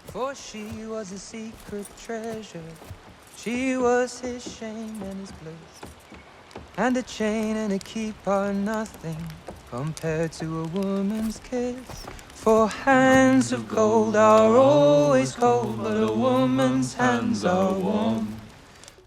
For she was a secret treasure. She was his shame and his bliss. And a chain and a keep are nothing compared to a woman's kiss. For hands of gold are always cold, but a woman's hands are warm.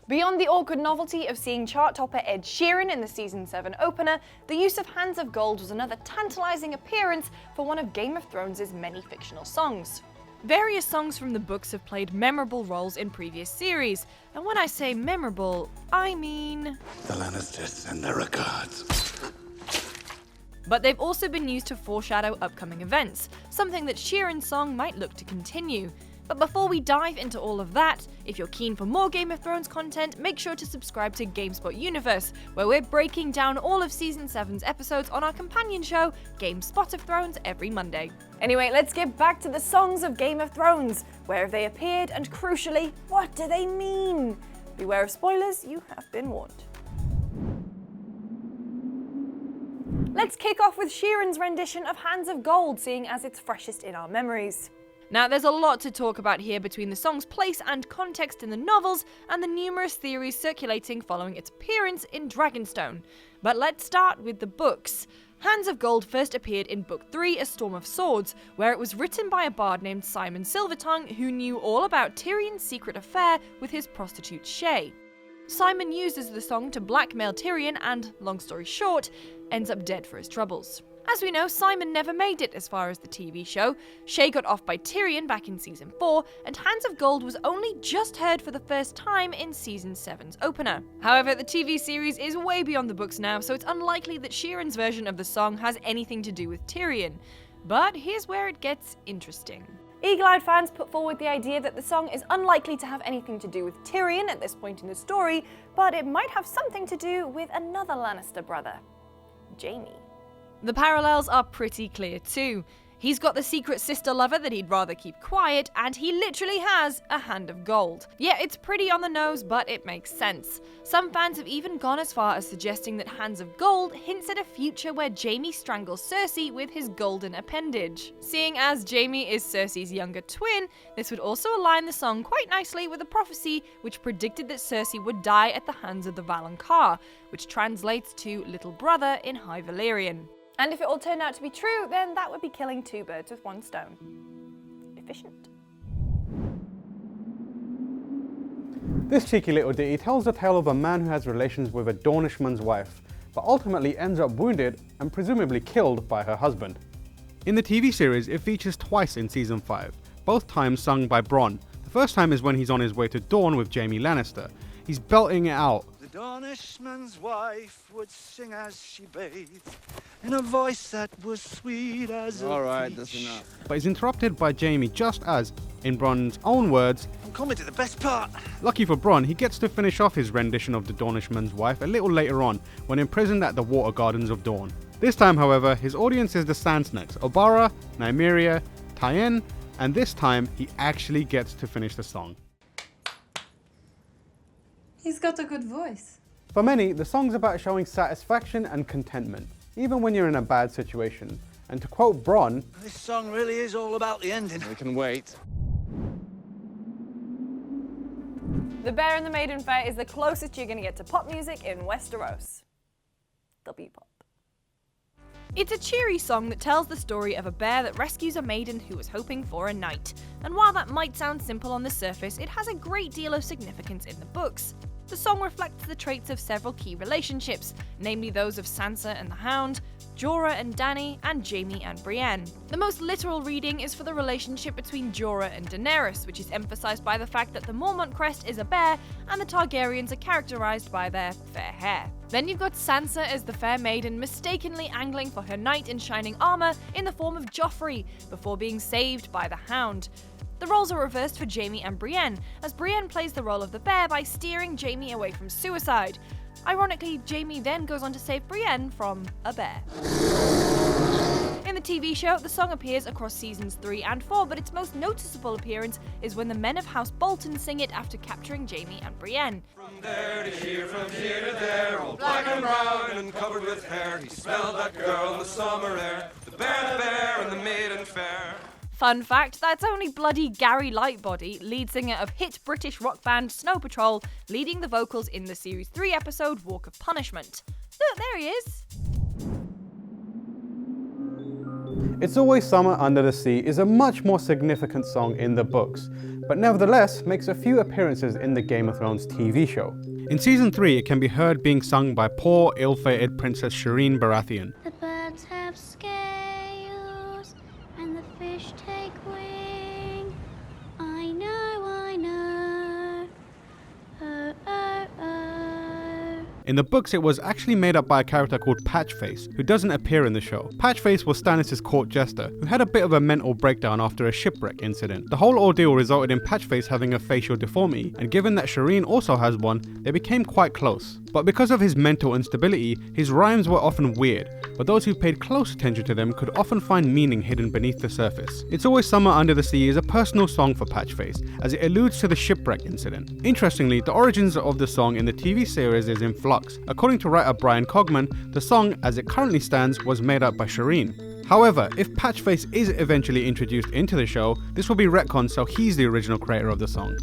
Beyond the awkward novelty of seeing chart topper Ed Sheeran in the Season 7 opener, the use of Hands of Gold was another tantalizing appearance for one of Game of Thrones' many fictional songs. Various songs from the books have played memorable roles in previous series, and when I say memorable, I mean... The Lannisters send their regards. But they've also been used to foreshadow upcoming events, something that Sheeran's song might look to continue. But before we dive into all of that, if you're keen for more Game of Thrones content, make sure to subscribe to GameSpot Universe, where we're breaking down all of Season 7's episodes on our companion show, GameSpot of Thrones, every Monday. Anyway, let's get back to the songs of Game of Thrones. Where have they appeared, and crucially, what do they mean? Beware of spoilers, you have been warned. Let's kick off with Sheeran's rendition of Hands of Gold, seeing as it's freshest in our memories. Now, there's a lot to talk about here between the song's place and context in the novels and the numerous theories circulating following its appearance in Dragonstone. But let's start with the books. Hands of Gold first appeared in Book 3, A Storm of Swords, where it was written by a bard named Simon Silvertongue who knew all about Tyrion's secret affair with his prostitute Shae. Simon uses the song to blackmail Tyrion and, long story short, ends up dead for his troubles. As we know, Simon never made it as far as the TV show. Shae got off by Tyrion back in Season 4, and Hands of Gold was only just heard for the first time in Season 7's opener. However, the TV series is way beyond the books now, so it's unlikely that Sheeran's version of the song has anything to do with Tyrion. But here's where it gets interesting. Eagle-eyed fans put forward the idea that the song is unlikely to have anything to do with Tyrion at this point in the story, but it might have something to do with another Lannister brother, Jaime. The parallels are pretty clear too. He's got the secret sister lover that he'd rather keep quiet, and he literally has a hand of gold. Yeah, it's pretty on the nose, but it makes sense. Some fans have even gone as far as suggesting that Hands of Gold hints at a future where Jaime strangles Cersei with his golden appendage. Seeing as Jaime is Cersei's younger twin, this would also align the song quite nicely with a prophecy which predicted that Cersei would die at the hands of the Valonqar, which translates to little brother in High Valyrian. And if it all turned out to be true, then that would be killing two birds with one stone. Efficient. This cheeky little ditty tells the tale of a man who has relations with a Dornishman's wife, but ultimately ends up wounded and presumably killed by her husband. In the TV series, it features twice in Season 5, both times sung by Bronn. The first time is when he's on his way to Dorne with Jaime Lannister. He's belting it out. The Dornishman's wife would sing as she bathed, in a voice that was sweet as a Alright, that's enough. But is interrupted by Jaime just as, in Bronn's own words, I'm coming to the best part. lucky for Bronn, he gets to finish off his rendition of the Dornishman's wife a little later on, when imprisoned at the Water Gardens of Dorne. This time, however, his audience is the Sand Snakes, Obara, Nymeria, Tyen, and this time he actually gets to finish the song. He's got a good voice. For many, the song's about showing satisfaction and contentment, even when you're in a bad situation. And to quote Bronn, This song really is all about the ending. We can wait. The Bear and the Maiden Fair is the closest you're going to get to pop music in Westeros. W-pop. It's a cheery song that tells the story of a bear that rescues a maiden who was hoping for a knight. And while that might sound simple on the surface, it has a great deal of significance in the books. The song reflects the traits of several key relationships, namely those of Sansa and the Hound, Jorah and Dany, and Jaime and Brienne. The most literal reading is for the relationship between Jorah and Daenerys, which is emphasized by the fact that the Mormont crest is a bear and the Targaryens are characterized by their fair hair. Then you've got Sansa as the fair maiden mistakenly angling for her knight in shining armor in the form of Joffrey, before being saved by the Hound. The roles are reversed for Jaime and Brienne, as Brienne plays the role of the bear by steering Jaime away from suicide. Ironically, Jaime then goes on to save Brienne from a bear. In the TV show, the song appears across seasons 3 and 4, but its most noticeable appearance is when the men of House Bolton sing it after capturing Jaime and Brienne. From there to here to there, all black and brown and covered with hair, he smelled that girl in the summer air, the bear and the maiden fair. Fun fact, that's only bloody Gary Lightbody, lead singer of hit British rock band Snow Patrol, leading the vocals in the Series 3 episode Walk of Punishment. Look, there he is. It's Always Summer Under the Sea is a much more significant song in the books, but nevertheless makes a few appearances in the Game of Thrones TV show. In Season 3, it can be heard being sung by poor, ill-fated Princess Shireen Baratheon. The birds have scales, and the fish take wing. I know. Oh, oh, oh. In the books, it was actually made up by a character called Patchface, who doesn't appear in the show. Patchface was Stannis' court jester, who had a bit of a mental breakdown after a shipwreck incident. The whole ordeal resulted in Patchface having a facial deformity, and given that Shireen also has one, they became quite close. But because of his mental instability, his rhymes were often weird, but those who paid close attention to them could often find meaning hidden beneath the surface. It's Always Summer Under the Sea is a personal song for Patchface, as it alludes to the shipwreck incident. Interestingly, the origins of the song in the TV series is in flux. According to writer Brian Cogman, the song, as it currently stands, was made up by Shireen. However, if Patchface is eventually introduced into the show, this will be retconned so he's the original creator of the song.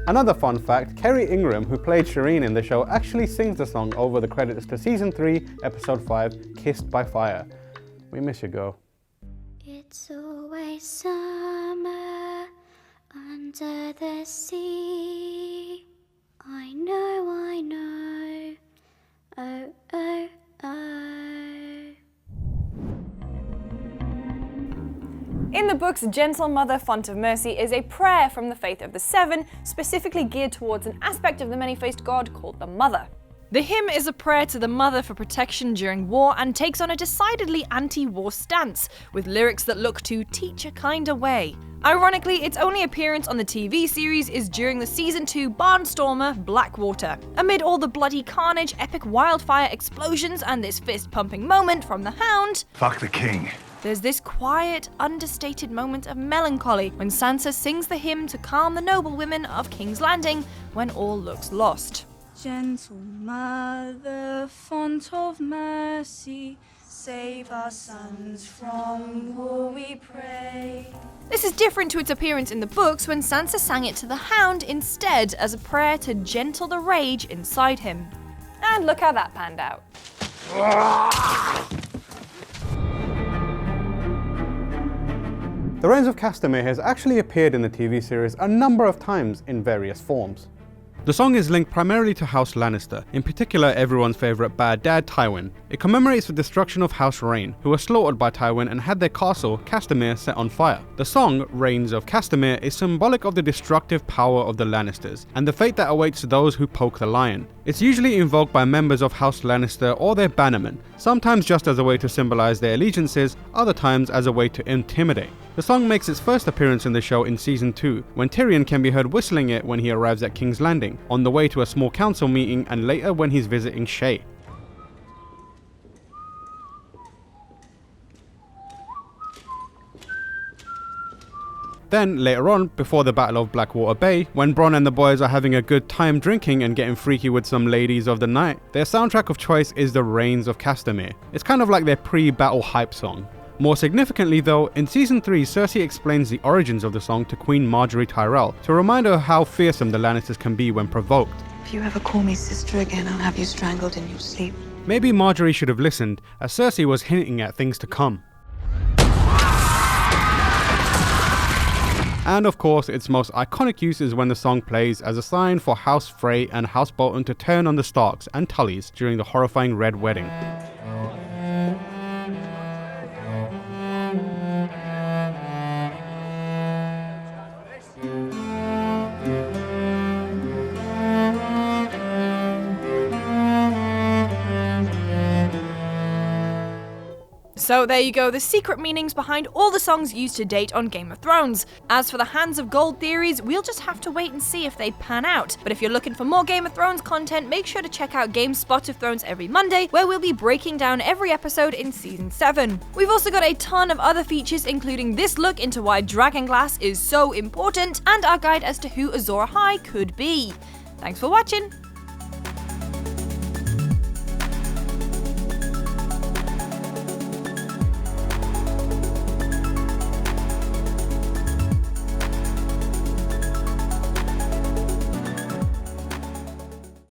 Another fun fact, Kerry Ingram, who played Shireen in the show, actually sings the song over the credits to Season 3, Episode 5, Kissed by Fire. We miss you, girl. It's always summer under the sea. I know. Oh, oh, oh. In the book's Gentle Mother Font of Mercy is a prayer from the Faith of the Seven, specifically geared towards an aspect of the many-faced god called the Mother. The hymn is a prayer to the Mother for protection during war and takes on a decidedly anti-war stance, with lyrics that look to teach a kinder way. Ironically, its only appearance on the TV series is during the Season 2 barnstormer, Blackwater. Amid all the bloody carnage, epic wildfire explosions, and this fist-pumping moment from the Hound, Fuck the king. there's this quiet, understated moment of melancholy when Sansa sings the hymn to calm the noble women of King's Landing when all looks lost. Gentle Mother, Font of Mercy, save our sons from war, we pray. This is different to its appearance in the books when Sansa sang it to the Hound instead as a prayer to gentle the rage inside him. And look how that panned out. The Reigns of Castamere has actually appeared in the TV series a number of times in various forms. The song is linked primarily to House Lannister, in particular everyone's favourite bad dad Tywin. It commemorates the destruction of House Reyne, who were slaughtered by Tywin and had their castle, Castamere, set on fire. The song, Reigns of Castamere, is symbolic of the destructive power of the Lannisters, and the fate that awaits those who poke the lion. It's usually invoked by members of House Lannister or their bannermen, sometimes just as a way to symbolise their allegiances, other times as a way to intimidate. The song makes its first appearance in the show in Season 2, when Tyrion can be heard whistling it when he arrives at King's Landing, on the way to a small council meeting, and later when he's visiting Shae. Then, later on, before the Battle of Blackwater Bay, when Bronn and the boys are having a good time drinking and getting freaky with some ladies of the night, their soundtrack of choice is The Reigns of Castamere. It's kind of like their pre-battle hype song. More significantly though, in Season 3, Cersei explains the origins of the song to Queen Marjorie Tyrell to remind her how fearsome the Lannisters can be when provoked. If you ever call me sister again, I'll have you strangled in your sleep. Maybe Marjorie should have listened, as Cersei was hinting at things to come. And of course, its most iconic use is when the song plays as a sign for House Frey and House Bolton to turn on the Starks and Tullys during the horrifying Red Wedding. So there you go, the secret meanings behind all the songs used to date on Game of Thrones. As for the Hands of Gold theories, we'll just have to wait and see if they pan out. But if you're looking for more Game of Thrones content, make sure to check out GameSpot of Thrones every Monday, where we'll be breaking down every episode in Season 7. We've also got a ton of other features, including this look into why Dragonglass is so important, and our guide as to who Azor Ahai could be. Thanks for watching!